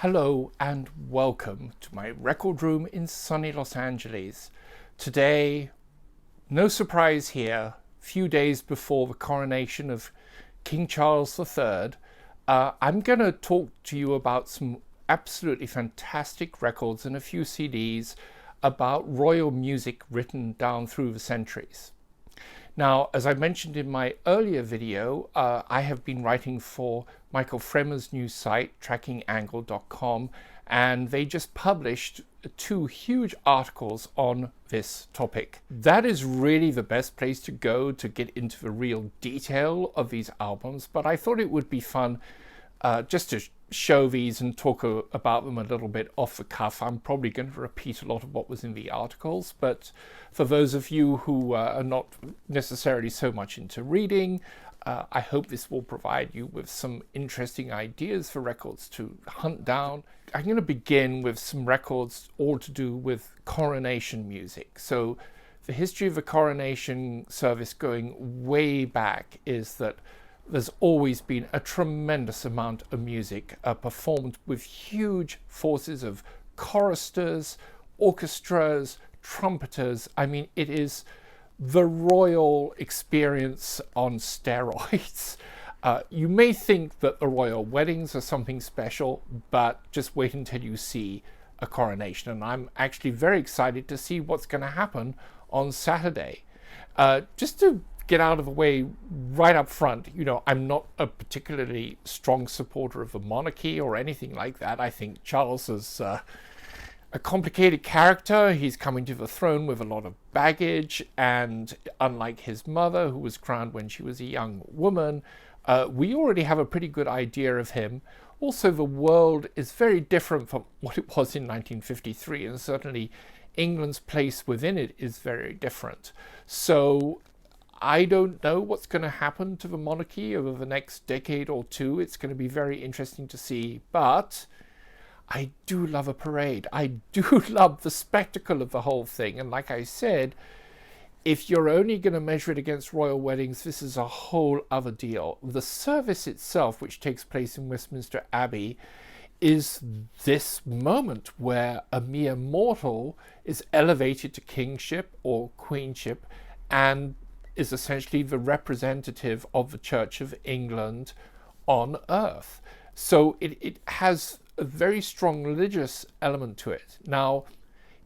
Hello and welcome to my record room in sunny Los Angeles. Today, no surprise here, few days before the coronation of King Charles III, I'm going to talk to you about some absolutely fantastic records and a few CDs about royal music written down through the centuries. Now, as I mentioned in my earlier video, I have been writing for Michael Fremer's new site, trackingangle.com, and they just published two huge articles on this topic. That is really the best place to go to get into the real detail of these albums, but I thought it would be fun just to show these and talk about them a little bit off the cuff. I'm probably going to repeat a lot of what was in the articles, but for those of you who are not necessarily so much into reading, I hope this will provide you with some interesting ideas for records to hunt down. I'm going to begin with some records all to do with coronation music. So the history of the coronation service going way back is that there's always been a tremendous amount of music performed with huge forces of choristers, orchestras, trumpeters. I mean, it is the royal experience on steroids. You may think that the royal weddings are something special, but just wait until you see a coronation. And I'm actually very excited to see what's going to happen on Saturday. Just to get out of the way right up front, you know, I'm not a particularly strong supporter of the monarchy or anything like that. I think Charles is a complicated character. He's coming to the throne with a lot of baggage, and unlike his mother, who was crowned when she was a young woman, we already have a pretty good idea of him. Also, the world is very different from what it was in 1953, and certainly England's place within it is very different. So I don't know what's going to happen to the monarchy over the next decade or two. It's going to be very interesting to see, but I do love a parade. I do love the spectacle of the whole thing. And like I said, if you're only going to measure it against royal weddings, this is a whole other deal. The service itself, which takes place in Westminster Abbey, is this moment where a mere mortal is elevated to kingship or queenship and is essentially the representative of the Church of England on earth. So it has a very strong religious element to it. Now,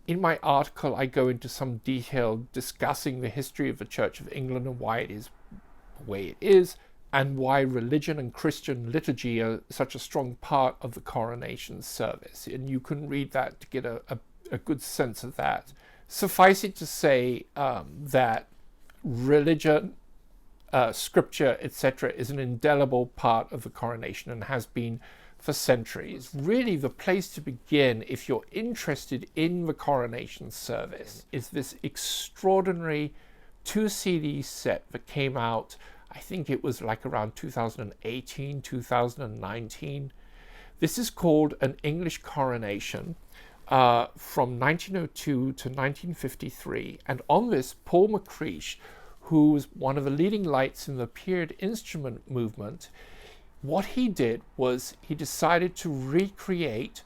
in my article, I go into some detail discussing the history of the Church of England and why it is the way it is, and why religion and Christian liturgy are such a strong part of the coronation service. And you can read that to get a good sense of that. Suffice it to say that religion, scripture, etc., is an indelible part of the coronation and has been for centuries. Really, the place to begin if you're interested in the coronation service is this extraordinary 2-CD set that came out, I think it was like around 2018, 2019. This is called An English Coronation from 1902 to 1953. And on this, Paul McCreish, who was one of the leading lights in the period instrument movement, what he did was he decided to recreate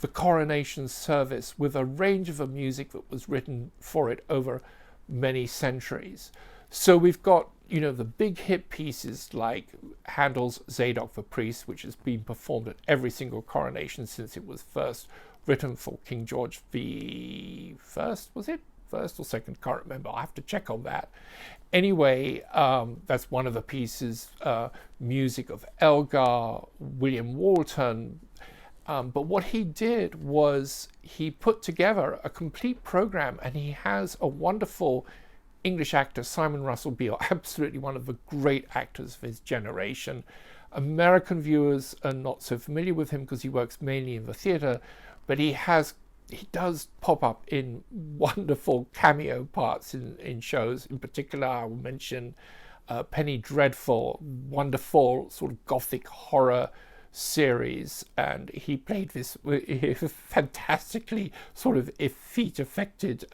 the coronation service with a range of the music that was written for it over many centuries. So we've got, you know, the big hit pieces like Handel's Zadok the Priest, which has been performed at every single coronation since it was first written for King George the First, was it? First or second, can't remember. I have to check on that. Anyway, that's one of the pieces. Music of Elgar, William Walton. But what he did was he put together a complete program, and he has a wonderful English actor, Simon Russell Beale, absolutely one of the great actors of his generation. American viewers are not so familiar with him because he works mainly in the theatre, but he does pop up in wonderful cameo parts in shows. In particular, I will mention Penny Dreadful, wonderful sort of gothic horror series, and he played this fantastically sort of effete-affected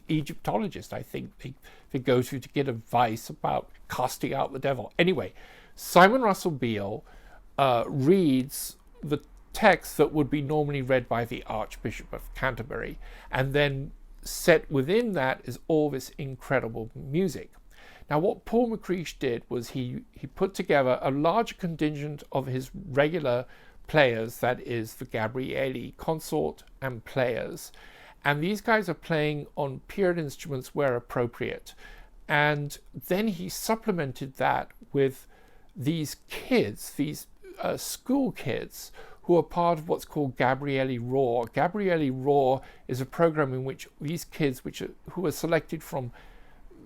Egyptologist, I think they go to get advice about casting out the devil. Anyway, Simon Russell Beale reads the text that would be normally read by the Archbishop of Canterbury, and then set within that is all this incredible music. Now, what Paul McCreesh did was he put together a larger contingent of his regular players, that is the Gabrieli consort and players, and these guys are playing on period instruments where appropriate. And then he supplemented that with these kids, these school kids, who are part of what's called Gabrieli Raw. Gabrieli Raw is a program in which these kids, who are selected from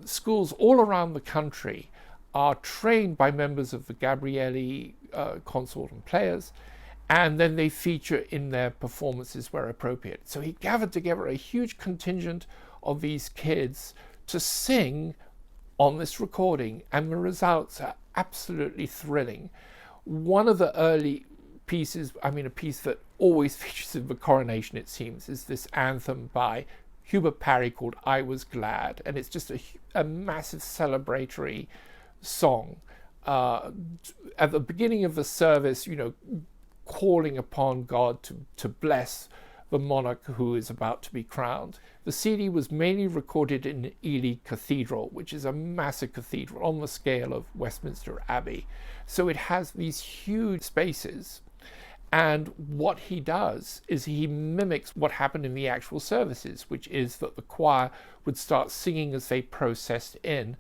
schools all around the country, are trained by members of the Gabrieli consort and players, and then they feature in their performances where appropriate. So he gathered together a huge contingent of these kids to sing on this recording, and the results are absolutely thrilling. One of the early pieces, a piece that always features in the Coronation, it seems, is this anthem by Hubert Parry called I Was Glad, and it's just a massive celebratory song. At the beginning of the service, calling upon God to bless the monarch who is about to be crowned. The CD was mainly recorded in Ely Cathedral, which is a massive cathedral on the scale of Westminster Abbey. So it has these huge spaces. And what he does is he mimics what happened in the actual services, which is that the choir would start singing as they processed in.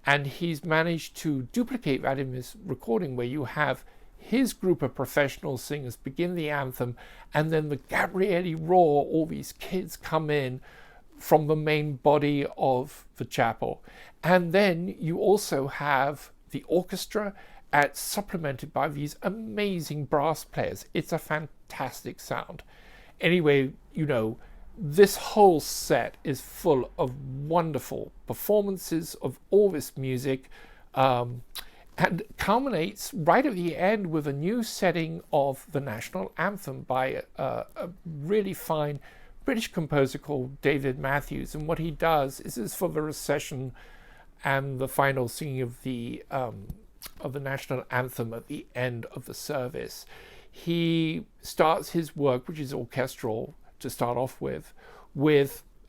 And he's managed to duplicate that in this recording, where you have his group of professional singers begin the anthem, and then the Gabrieli Raw, all these kids come in from the main body of the chapel. And then you also have the orchestra, supplemented by these amazing brass players. It's a fantastic sound. Anyway, this whole set is full of wonderful performances of all this music, and culminates right at the end with a new setting of the national anthem by a really fine British composer called David Matthews. And what he does is for the recession and the final singing of the national anthem at the end of the service, he starts his work, which is orchestral to start off with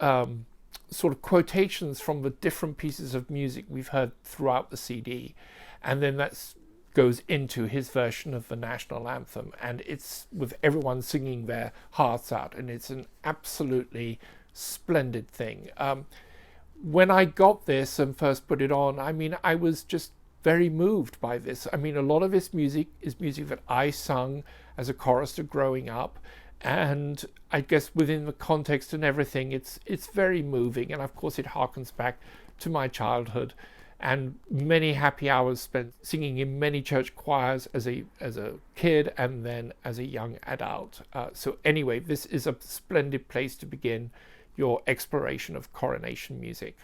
sort of quotations from the different pieces of music we've heard throughout the CD. And then that goes into his version of the national anthem, and it's with everyone singing their hearts out, and it's an absolutely splendid thing. When I got this and first put it on, I was just very moved by this. A lot of this music is music that I sung as a chorister growing up, and I guess within the context and everything, it's very moving, and of course it harkens back to my childhood and many happy hours spent singing in many church choirs as a kid and then as a young adult. So anyway, this is a splendid place to begin your exploration of coronation music.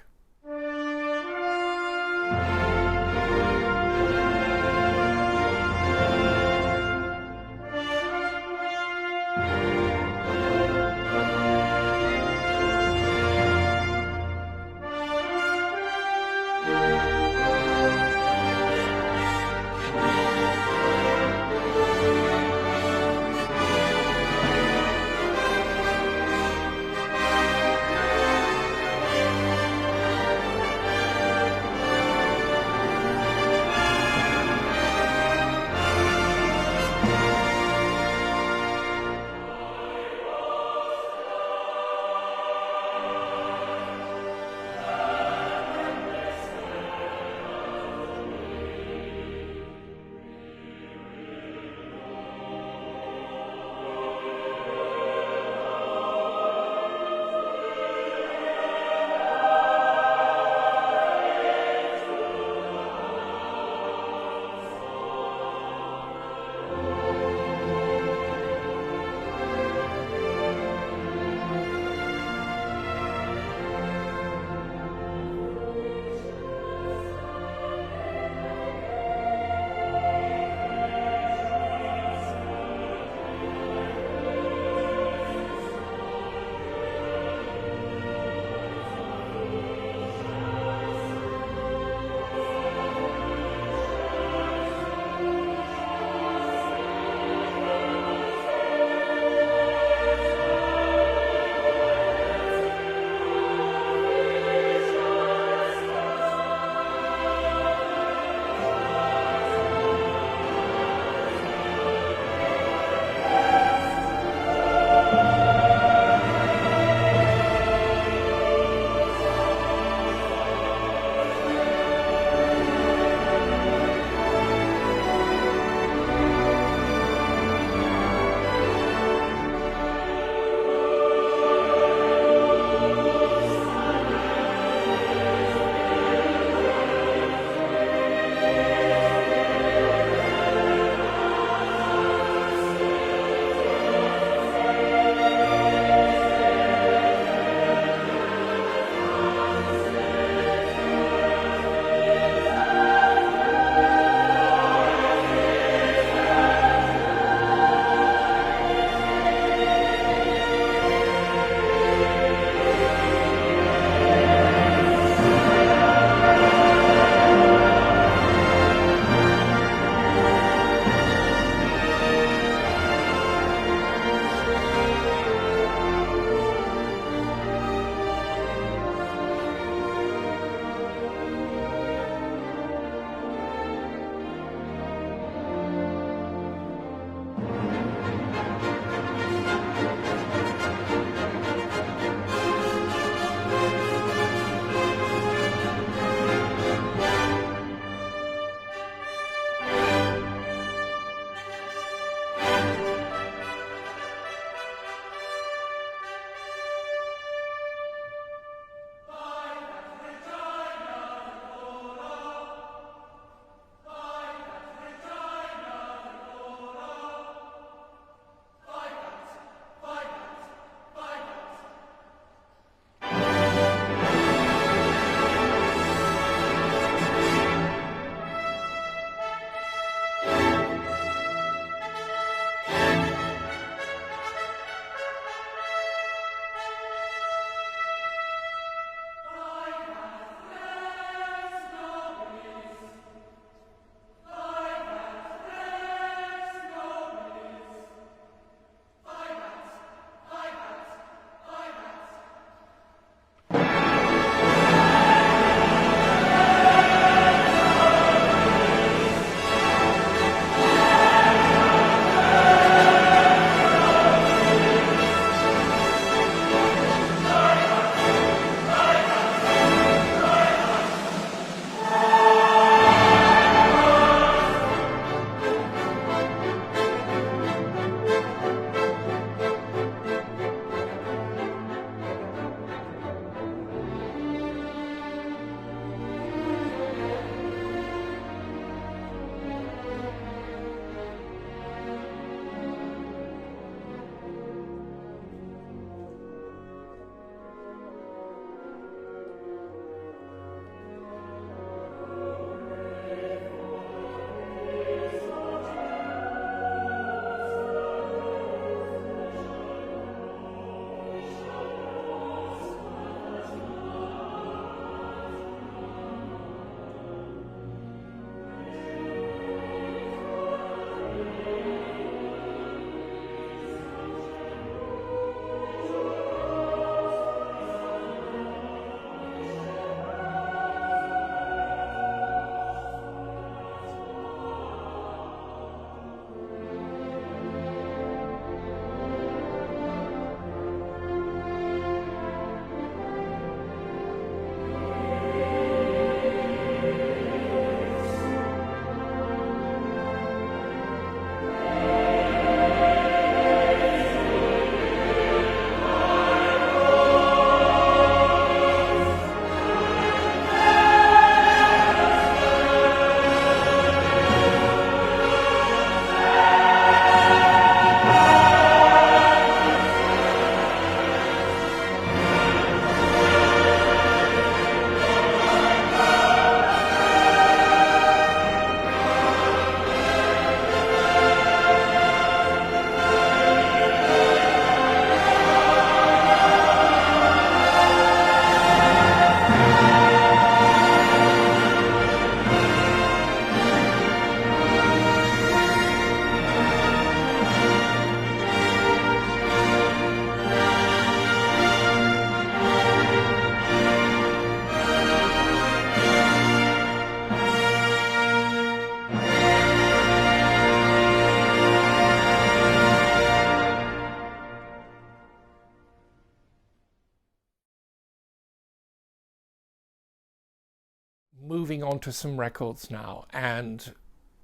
moving on to some records now, and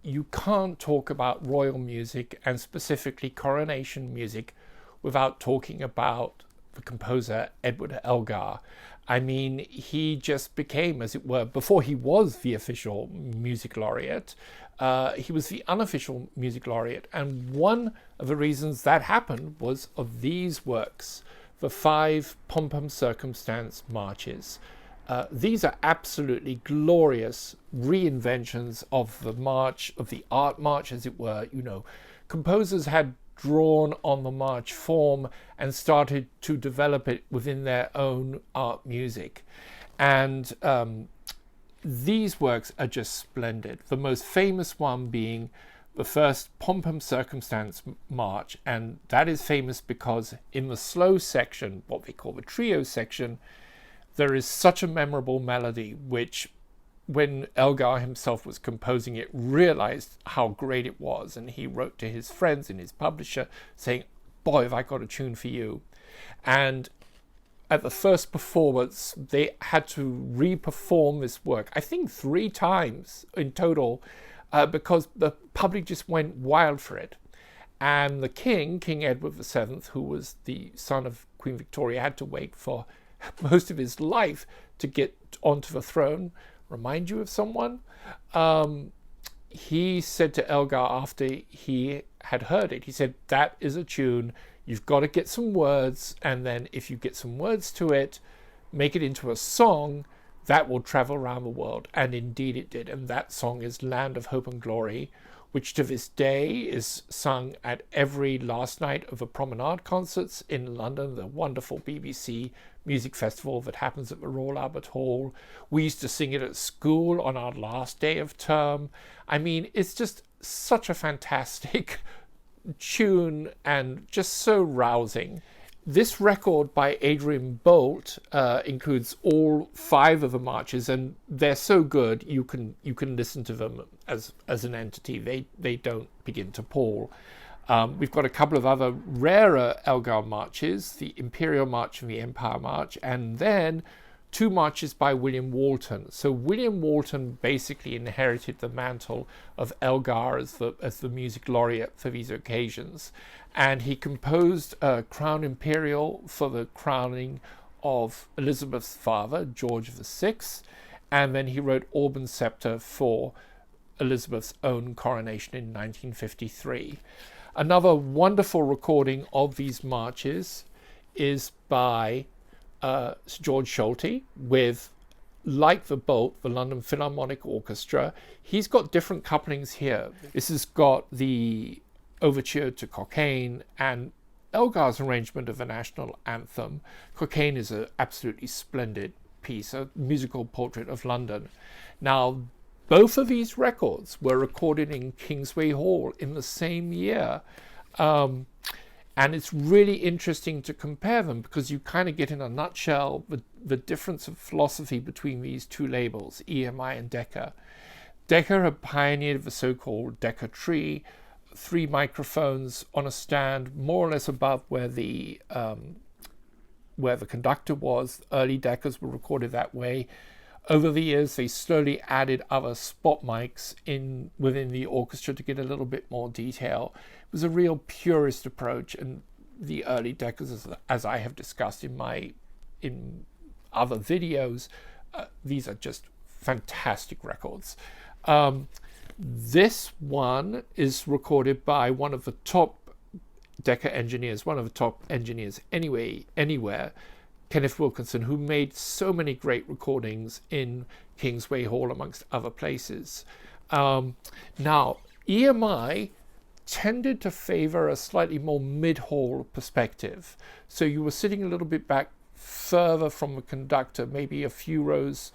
you can't talk about royal music, and specifically coronation music, without talking about the composer Edward Elgar. I mean, he just became, as it were, before he was the official music laureate, he was the unofficial music laureate. And one of the reasons that happened was of these works, the 5 Pom-Pom Circumstance marches. These are absolutely glorious reinventions of the march, of the art march, as it were. You know, composers had drawn on the march form and started to develop it within their own art music. And these works are just splendid. The most famous one being the first Pom-Pom Circumstance march, and that is famous because in the slow section, what they call the trio section, there is such a memorable melody which, when Elgar himself was composing it, realized how great it was, and he wrote to his friends and his publisher saying, "Boy, have I got a tune for you." And at the first performance, they had to re-perform this work, I think 3 times in total, because the public just went wild for it. And the king, King Edward VII, who was the son of Queen Victoria, had to wait for most of his life to get onto the throne. Remind you of someone? He said to Elgar after he had heard it, he said, "That is a tune. You've got to get some words, and then if you get some words to it, make it into a song that will travel around the world." And indeed it did. And that song is Land of Hope and Glory, which to this day is sung at every last night of the Promenade concerts in London, the wonderful BBC music festival that happens at the Royal Albert Hall. We used to sing it at school on our last day of term. I mean, it's just such a fantastic tune and just so rousing. This record by Adrian Bolt includes all 5 of the marches, and they're so good you can listen to them as an entity. They don't begin to pall. We've got a couple of other rarer Elgar marches, the Imperial March and the Empire March, and then 2 marches by William Walton. So William Walton basically inherited the mantle of Elgar as the music laureate for these occasions. And he composed Crown Imperial for the crowning of Elizabeth's father, George VI, and then he wrote Auburn Scepter for Elizabeth's own coronation in 1953. Another wonderful recording of these marches is by Sir George Solti with, like the Bolt, the London Philharmonic Orchestra. He's got different couplings here. This has got the Overture to Cockaigne and Elgar's arrangement of the national anthem. Cockaigne is an absolutely splendid piece, a musical portrait of London. Now, both of these records were recorded in Kingsway Hall in the same year. And it's really interesting to compare them because you kind of get in a nutshell the difference of philosophy between these 2 labels, EMI and Decca. Decca had pioneered the so-called Decca tree, 3 microphones on a stand more or less above where the conductor was. Early Deccas were recorded that way. Over the years, they slowly added other spot mics within the orchestra to get a little bit more detail. It was a real purist approach, and the early Deccas, as I have discussed in other videos, these are just fantastic records. This one is recorded by one of the top Decca engineers, one of the top engineers anywhere, Kenneth Wilkinson, who made so many great recordings in Kingsway Hall amongst other places. Now, EMI tended to favor a slightly more mid-hall perspective. So you were sitting a little bit back further from the conductor, maybe a few rows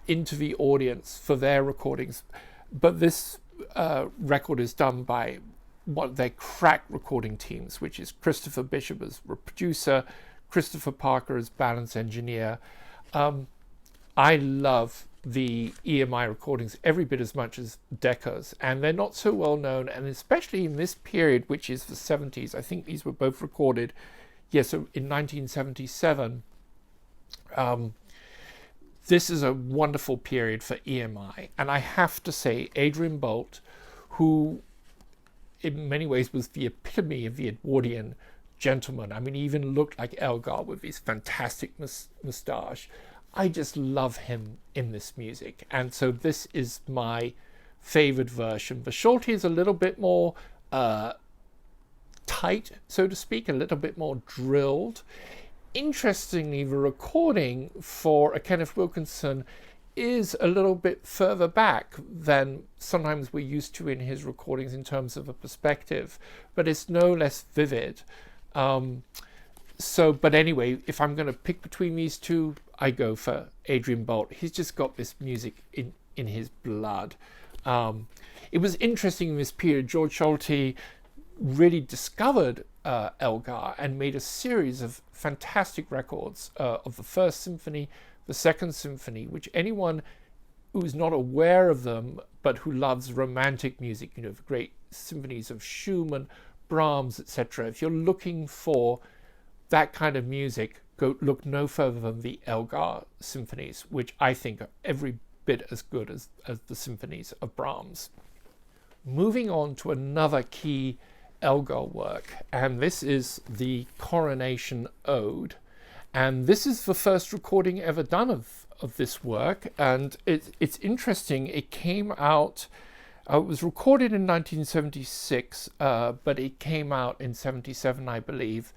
into the audience for their recordings. But this record is done by what their crack recording teams, which is Christopher Bishop as producer, Christopher Parker as balance engineer. I love the EMI recordings every bit as much as Decca's, and they're not so well known, and especially in this period, which is the 70s. I think these were both recorded, so in 1977. this is a wonderful period for EMI. And I have to say, Adrian Boult, who in many ways was the epitome of the Edwardian gentleman. I mean, he even looked like Elgar with his fantastic moustache. I just love him in this music. And so this is my favorite version. The Schulte is a little bit more tight, so to speak, a little bit more drilled. Interestingly, the recording for a Kenneth Wilkinson is a little bit further back than sometimes we're used to in his recordings in terms of a perspective, but it's no less vivid. But anyway, if I'm going to pick between these two, I go for Adrian Boult. He's just got this music in his blood. It was interesting in this period, George Schulte really discovered Elgar and made a series of fantastic records of the First Symphony, the Second Symphony, which anyone who's not aware of them but who loves romantic music, you know, the great symphonies of Schumann, Brahms, etc. If you're looking for that kind of music, go look no further than the Elgar symphonies, which I think are every bit as good as the symphonies of Brahms. Moving on to another key Elgar work, and this is the Coronation Ode. And this is the first recording ever done of this work, and it's interesting. It came out, it was recorded in 1976, but it came out in 77, I believe.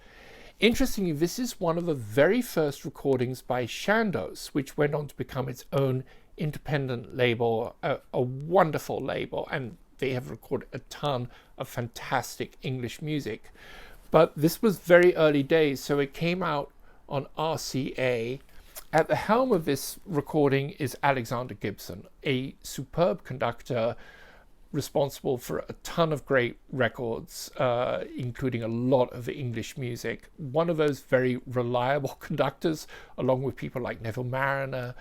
Interestingly, this is one of the very first recordings by Chandos, which went on to become its own independent label, a wonderful label, and they have recorded a ton of fantastic English music. But this was very early days, so it came out on RCA. At the helm of this recording is Alexander Gibson, a superb conductor responsible for a ton of great records, including a lot of English music. One of those very reliable conductors, along with people like Neville Marriner,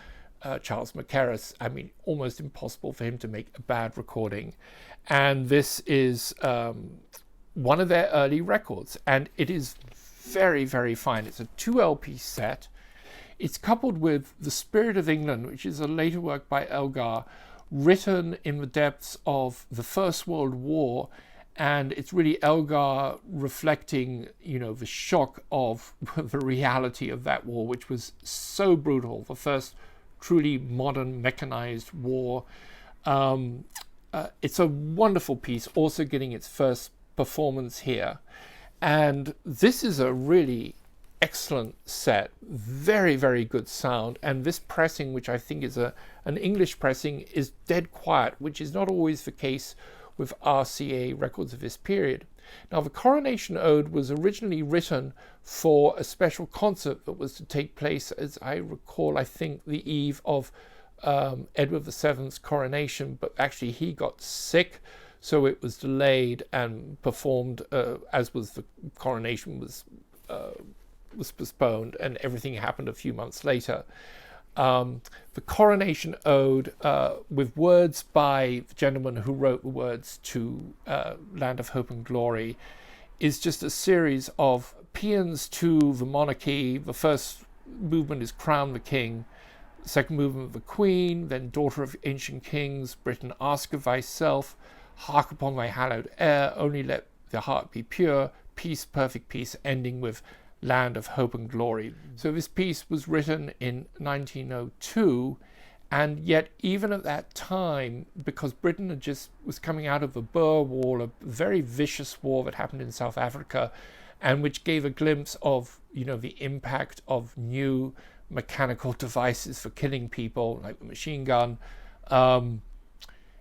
Charles Mackerras. I mean, almost impossible for him to make a bad recording. And this is one of their early records, and it is very, very fine. It's a 2 LP set. It's coupled with The Spirit of England, which is a later work by Elgar, written in the depths of the First World War, and it's really Elgar reflecting, you know, the shock of the reality of that war, which was so brutal, the first truly modern mechanized war. It's a wonderful piece, also getting its first performance here. And this is a really excellent set, very, very good sound. And this pressing, which I think is an English pressing, is dead quiet, which is not always the case with RCA records of this period. Now, the Coronation Ode was originally written for a special concert that was to take place, as I recall, I think the eve of Edward VII's coronation, but actually he got sick, so it was delayed and performed as was the coronation was postponed, and everything happened a few months later. The Coronation Ode, with words by the gentleman who wrote the words to Land of Hope and Glory, is just a series of paeans to the monarchy. The first movement is Crown the King, the second movement the Queen, then Daughter of Ancient Kings, Britain, ask of thyself, hark upon thy hallowed air, only let the heart be pure, peace, perfect peace, ending with Land of Hope and Glory. So this piece was written in 1902, and yet even at that time, because Britain had just was coming out of the Boer War, a very vicious war that happened in South Africa, and which gave a glimpse of, you know, the impact of new mechanical devices for killing people, like the machine gun.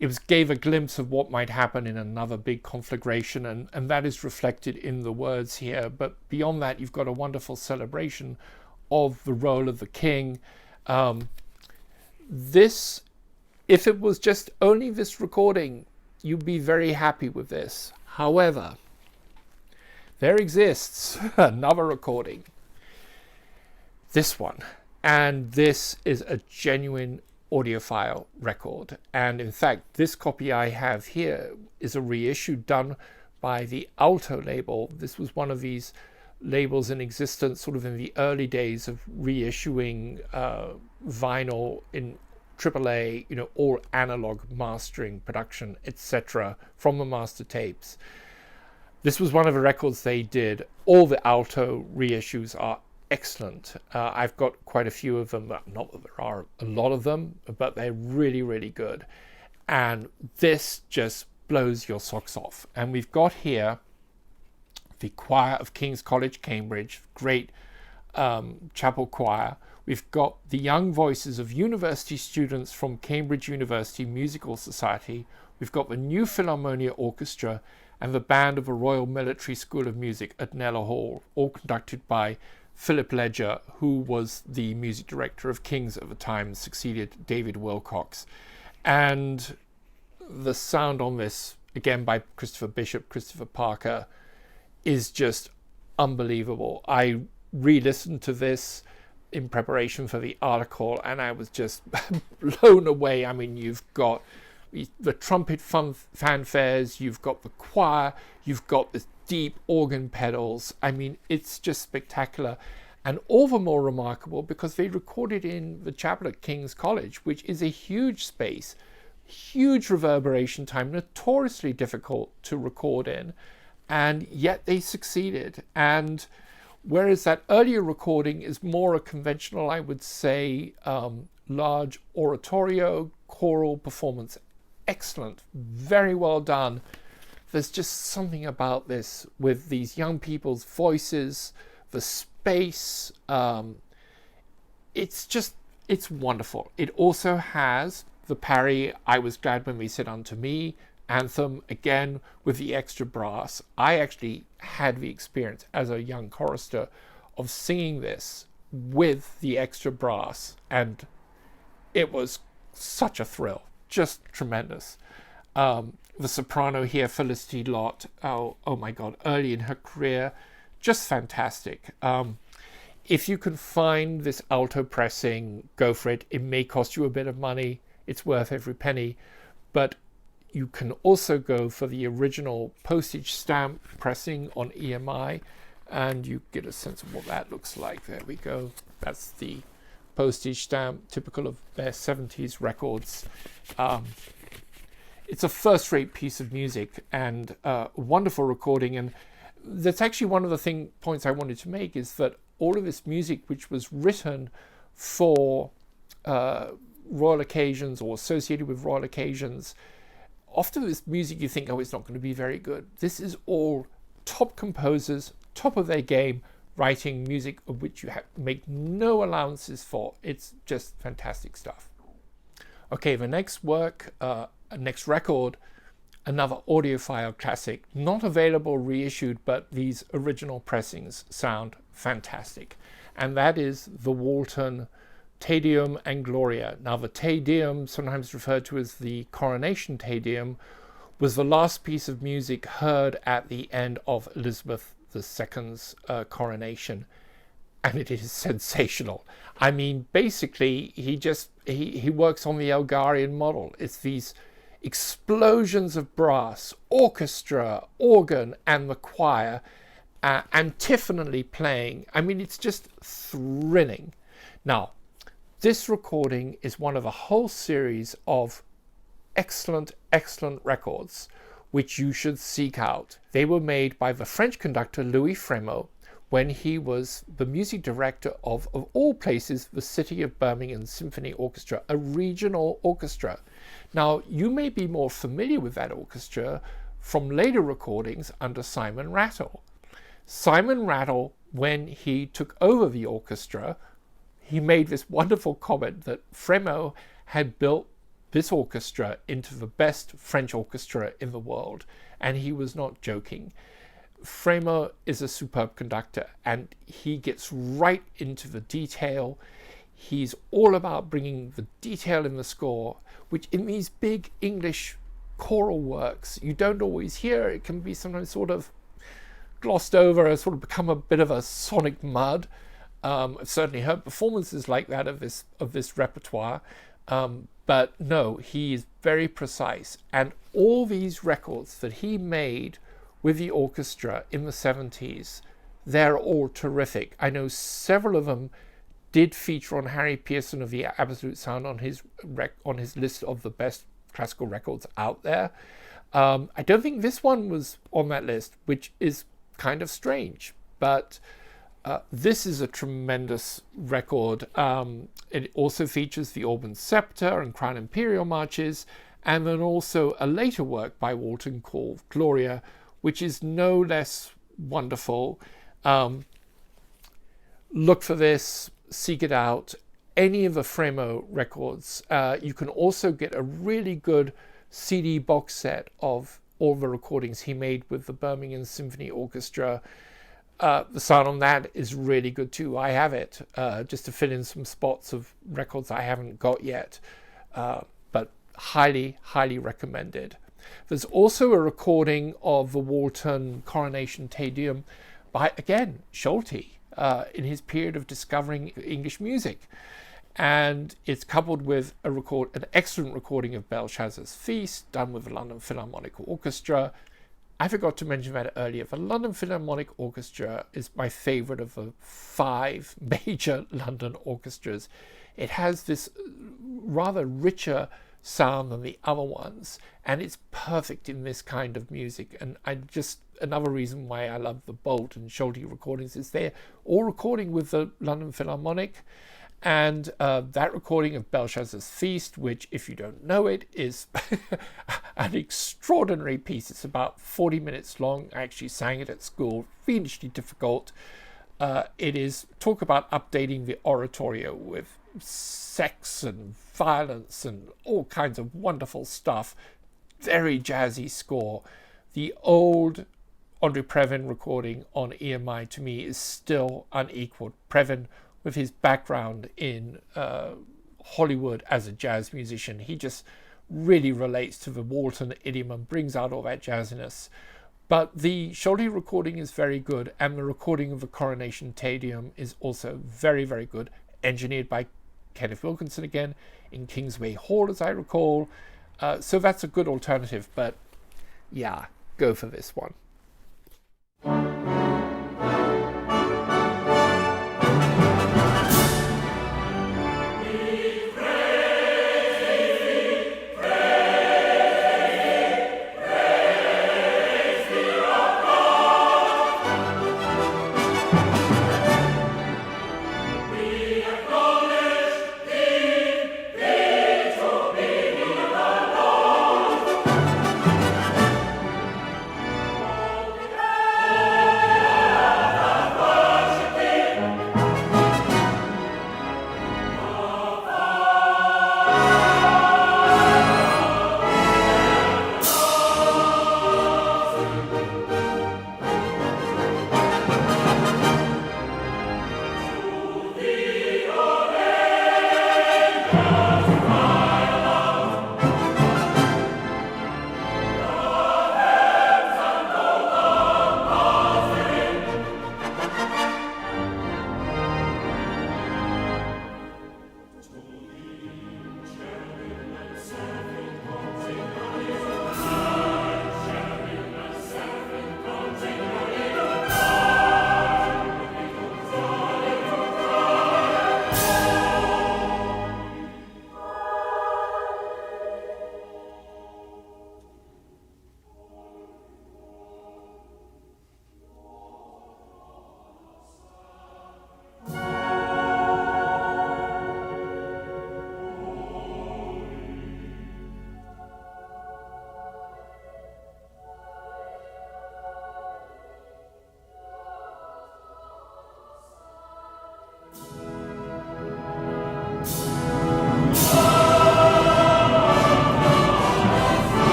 It gave a glimpse of what might happen in another big conflagration, and that is reflected in the words here. But beyond that, you've got a wonderful celebration of the role of the king. This, if it was just only this recording, you'd be very happy with this. However, there exists another recording, this one, and this is a genuine audiophile record. And in fact, this copy I have here is a reissue done by the Alto label. This was one of these labels in existence sort of in the early days of reissuing vinyl in AAA, you know, all analog mastering, production, etc., from the master tapes. This was one of the records they did. All the alto reissues are excellent. I've got quite a few of them. Not that there are a lot of them, but they're really, really good. And this just blows your socks off. And we've got here the choir of King's College, Cambridge, great chapel choir. We've got the young voices of university students from Cambridge University Musical Society. We've got the New Philharmonia Orchestra and the band of the Royal Military School of Music at Kneller Hall, all conducted by Philip Ledger, who was the music director of King's at the time, succeeded David Wilcox. And the sound on this, again by Christopher Bishop, Christopher Parker, is just unbelievable. I re-listened to this in preparation for the article and I was just blown away. I mean, you've got the trumpet fanfares, you've got the choir, you've got the deep organ pedals. I mean, it's just spectacular, and all the more remarkable because they recorded in the chapel at King's College, which is a huge space, huge reverberation time, notoriously difficult to record in, and yet they succeeded. And whereas that earlier recording is more a conventional, I would say, large oratorio, choral performance, excellent, very well done. There's just something about this with these young people's voices, the space. It's wonderful. It also has the Parry, I Was Glad When They Said Unto Me, anthem, again with the extra brass. I actually had the experience as a young chorister of singing this with the extra brass, and it was such a thrill, just tremendous. The soprano here, Felicity Lott, oh my God, early in her career, just fantastic. If you can find this alto pressing, go for it. It may cost you a bit of money. It's worth every penny, but you can also go for the original postage stamp pressing on EMI, and you get a sense of what that looks like. There we go. That's the postage stamp, typical of their 70s records. It's a first-rate piece of music and a wonderful recording. And that's actually one of the points I wanted to make, is that all of this music, which was written for royal occasions or associated with royal occasions, often this music you think, oh, it's not going to be very good. This is all top composers, top of their game, writing music of which you make no allowances for. It's just fantastic stuff. Okay, the next work, next record, another audiophile classic, not available reissued, but these original pressings sound fantastic. And that is the Walton Te Deum and Gloria. Now, the Te Deum, sometimes referred to as the Coronation Te Deum, was the last piece of music heard at the end of Elizabeth II's coronation, and it is sensational. I mean, basically, he works on the Elgarian model. It's these explosions of brass, orchestra, organ, and the choir, antiphonally playing. I mean, it's just thrilling. Now, this recording is one of a whole series of excellent, excellent records which you should seek out. They were made by the French conductor Louis Frémaux when he was the music director of all places, the City of Birmingham Symphony Orchestra, a regional orchestra. Now, you may be more familiar with that orchestra from later recordings under Simon Rattle. Simon Rattle, when he took over the orchestra, he made this wonderful comment that Frémaux had built this orchestra into the best French orchestra in the world, and he was not joking. Frémaux is a superb conductor, and he gets right into the detail. He's all about bringing the detail in the score, which in these big English choral works you don't always hear. It can be sometimes sort of glossed over, sort of become a bit of a sonic mud. I've certainly heard performances like that of this repertoire, but no, he is very precise. And all these records that he made with the orchestra in the 70s, they're all terrific. I know several of them did feature on Harry Pearson of the Absolute Sound on his list of the best classical records out there. I don't think this one was on that list, which is kind of strange, but this is a tremendous record. It also features the Auburn Scepter and Crown Imperial marches, and then also a later work by Walton called Gloria, which is no less wonderful. Look for this, seek it out. Any of the Fremo records. You can also get a really good CD box set of all the recordings he made with the Birmingham Symphony Orchestra. The sound on that is really good too. I have it just to fill in some spots of records I haven't got yet, but highly, highly recommended. There's also a recording of the Walton Coronation Te Deum by, again, Schulte in his period of discovering English music. And it's coupled with an excellent recording of Belshazzar's Feast, done with the London Philharmonic Orchestra. I forgot to mention that earlier. The London Philharmonic Orchestra is my favorite of the 5 major London orchestras. It has this rather richer sound than the other ones, and it's perfect in this kind of music. And another reason why I love the Bolt and Schulte recordings is they're all recording with the London Philharmonic. And that recording of Belshazzar's Feast, which, if you don't know it, is an extraordinary piece. It's about 40 minutes long. I actually sang it at school. Fiendishly difficult. It is talk about updating the oratorio with sex and violence and all kinds of wonderful stuff. Very jazzy score. The old Andre Previn recording on EMI, to me, is still unequaled. Previn, with his background in Hollywood as a jazz musician, he just really relates to the Walton idiom and brings out all that jazziness. But the Schulte recording is very good, and the recording of the Coronation Te Deum is also very, very good, engineered by Kenneth Wilkinson again in Kingsway Hall, as I recall. So that's a good alternative, but yeah, go for this one.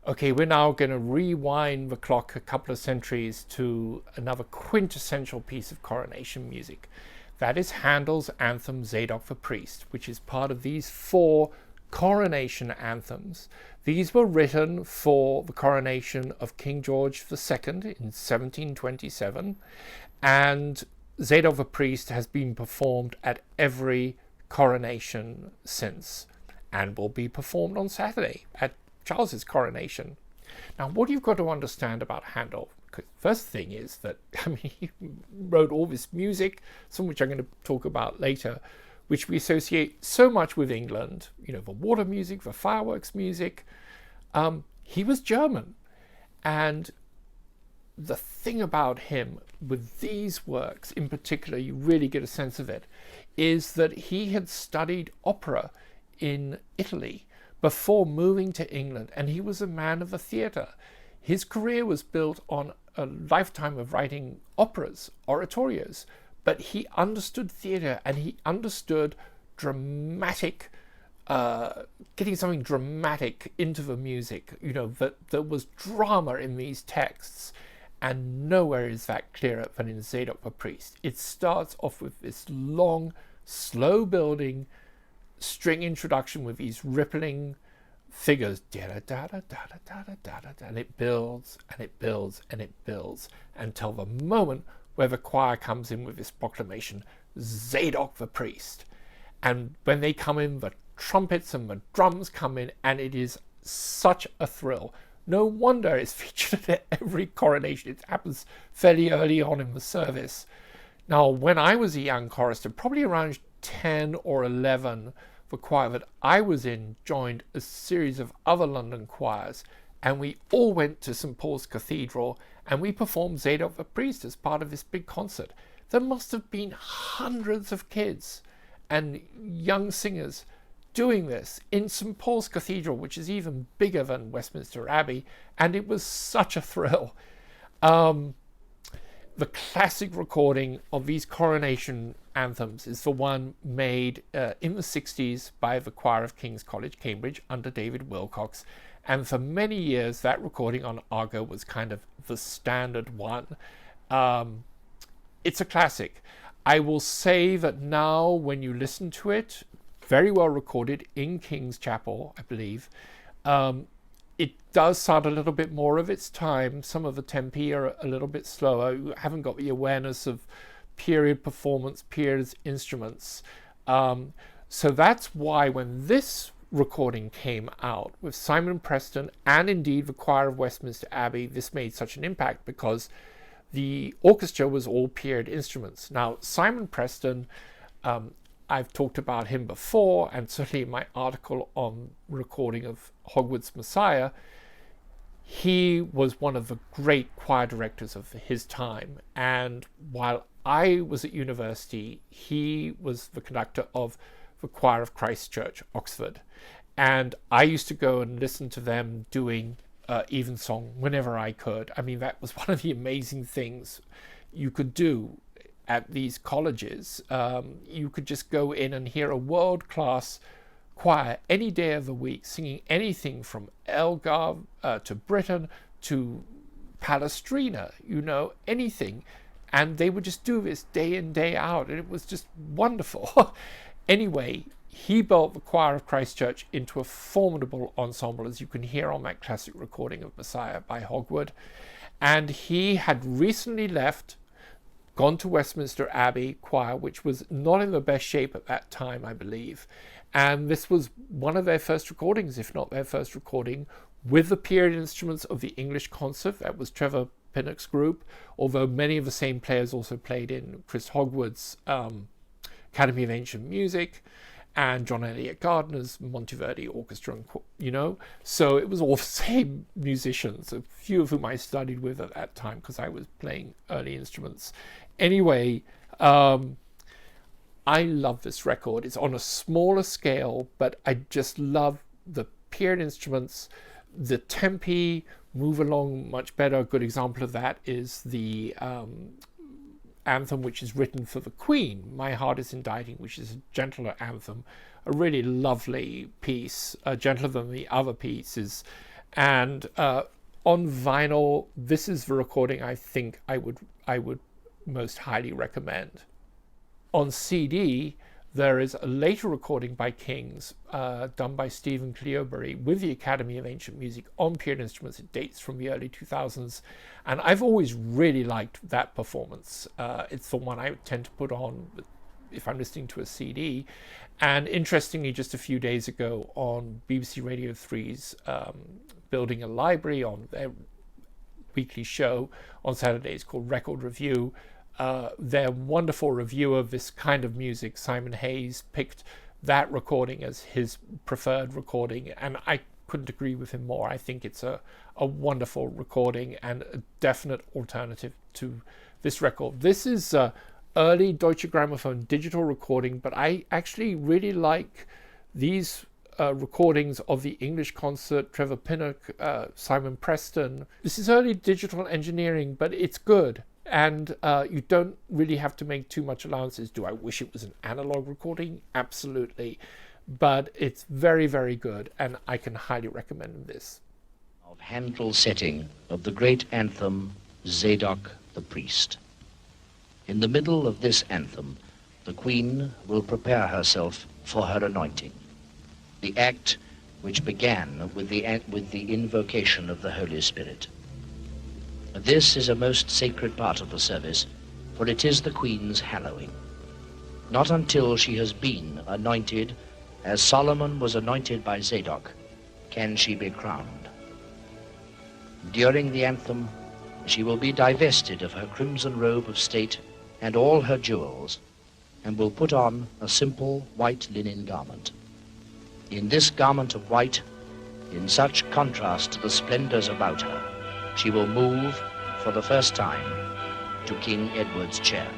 Okay, we're now going to rewind the clock a couple of centuries to another quintessential piece of coronation music. That is Handel's anthem Zadok the Priest, which is part of these 4 coronation anthems. These were written for the coronation of King George II in 1727, and Zadok the Priest has been performed at every coronation since, and will be performed on Saturday at Charles's coronation. Now, what you've got to understand about Handel, first thing is that, I mean, he wrote all this music, some of which I'm going to talk about later, which we associate so much with England, you know, the water music, the fireworks music. He was German. And the thing about him with these works in particular, you really get a sense of it, is that he had studied opera in Italy before moving to England, and he was a man of the theatre. His career was built on a lifetime of writing operas, oratorios, but he understood theatre, and he understood dramatic, getting something dramatic into the music, you know, that there was drama in these texts, and nowhere is that clearer than in Zadok the Priest. It starts off with this long, slow building string introduction with these rippling figures, and it builds and it builds and it builds until the moment where the choir comes in with this proclamation, Zadok the Priest. And when they come in, the trumpets and the drums come in, and it is such a thrill. No wonder it's featured at every coronation. It happens fairly early on in the service. Now, when I was a young chorister, probably around 10 or 11, the choir that I was in joined a series of other London choirs, and we all went to St. Paul's Cathedral, and we performed Zadok the Priest as part of this big concert. There must have been hundreds of kids and young singers doing this in St. Paul's Cathedral, which is even bigger than Westminster Abbey, and it was such a thrill. The classic recording of these coronation anthems is the one made in the 60s by the Choir of King's College, Cambridge, under David Wilcox. And for many years, that recording on Argo was kind of the standard one. It's a classic. I will say that now, when you listen to it, very well recorded in King's Chapel, I believe, it does sound a little bit more of its time. Some of the tempi are a little bit slower. You haven't got the awareness of period performance, period instruments. So that's why when this recording came out with Simon Preston and indeed the Choir of Westminster Abbey, this made such an impact because the orchestra was all period instruments. Now, Simon Preston, I've talked about him before, and certainly in my article on recording of Hurwitz Messiah, he was one of the great choir directors of his time. And while I was at university, he was the conductor of the Choir of Christ Church, Oxford. And I used to go and listen to them doing evensong whenever I could. I mean, that was one of the amazing things you could do at these colleges. You could just go in and hear a world-class choir any day of the week singing anything from Elgar to Britain to Palestrina, you know, anything. And they would just do this day in, day out, and it was just wonderful. Anyway, he built the Choir of Christ Church into a formidable ensemble, as you can hear on that classic recording of Messiah by Hogwood. And he had recently left, gone to Westminster Abbey Choir, which was not in the best shape at that time, I believe. And this was one of their first recordings, if not their first recording, with the period instruments of the English concert. That was Trevor Pinnock's group, although many of the same players also played in Chris Hogwood's Academy of Ancient Music and John Eliot Gardner's Monteverdi Orchestra, you know. So it was all the same musicians, a few of whom I studied with at that time because I was playing early instruments. Anyway, I love this record. It's on a smaller scale, but I just love the period instruments. The tempi move along much better. A good example of that is the anthem which is written for the Queen, My Heart is Inditing, which is a gentler anthem, a really lovely piece, gentler than the other pieces. And on vinyl, this is the recording I think I would most highly recommend. On CD, there is a later recording by Kings done by Stephen Cleobury with the Academy of Ancient Music on piano instruments. It dates from the early 2000s, and I've always really liked that performance. It's the one I tend to put on if I'm listening to a CD. And interestingly, just a few days ago on BBC Radio 3's Building a Library, on their weekly show on Saturdays called Record Review, their wonderful reviewer of this kind of music, Simon Hayes, picked that recording as his preferred recording, and I couldn't agree with him more. I think it's a wonderful recording and a definite alternative to this record. This is early Deutsche Grammophon digital recording, but I actually really like these recordings of the English concert, Trevor Pinnock, Simon Preston. This is early digital engineering, but it's good. And you don't really have to make too much allowances. Do I wish it was an analog recording? Absolutely. But it's very, very good, and I can highly recommend this. Of Handel's setting of the great anthem, Zadok the Priest. In the middle of this anthem, the Queen will prepare herself for her anointing, the act which began with the invocation of the Holy Spirit. This is a most sacred part of the service, for it is the Queen's hallowing. Not until she has been anointed, as Solomon was anointed by Zadok, can she be crowned. During the anthem, she will be divested of her crimson robe of state and all her jewels, and will put on a simple white linen garment. In this garment of white, in such contrast to the splendors about her, she will move for the first time to King Edward's chair.